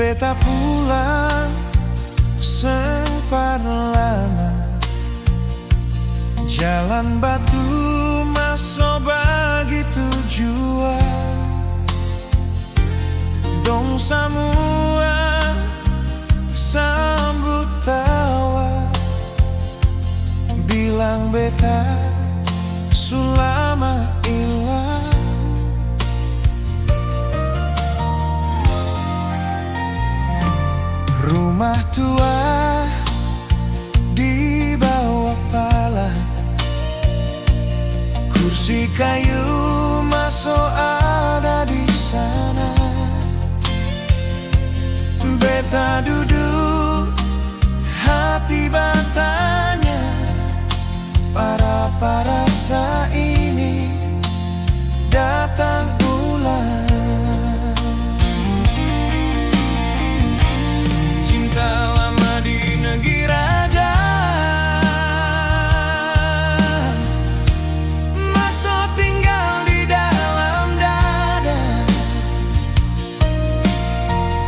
Beta pulang sempat lama, jalan batu masuk begitu jua. Dong samua sambut tawa, bilang beta sulama ilang. Rumah tua di bawah pala, kursi kayu masuk ada di sana. Beta duduk, hati bertanya, para rasa ini datang ulang. Cinta lama di negeri raja, masuk tinggal di dalam dada.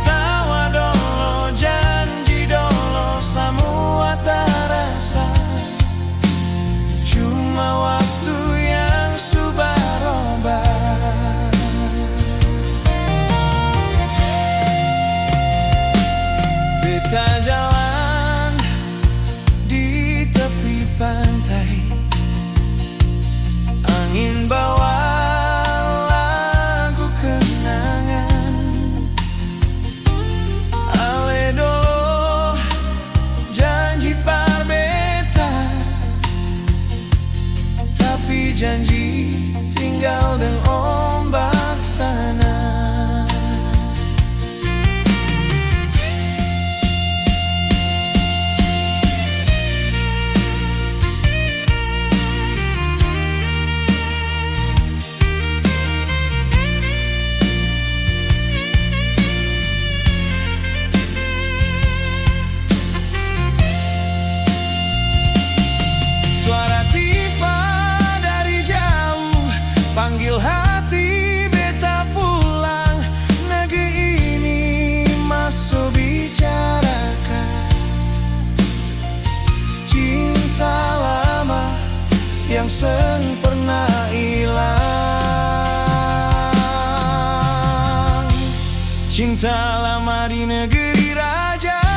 Tawa dolo, janji dolo, semua terasa. Cuma waktu yang subaroba. Beta jalan di tepi pantai, angin bawa lagu kenangan. Ale dolo janji par beta, tapi janji tinggal dengan ombak sana. Suara tifa dari jauh panggil hati beta pulang. Negeri ini masuk bicarakan cinta lama yang pernah hilang. Cinta lama di negeri raja.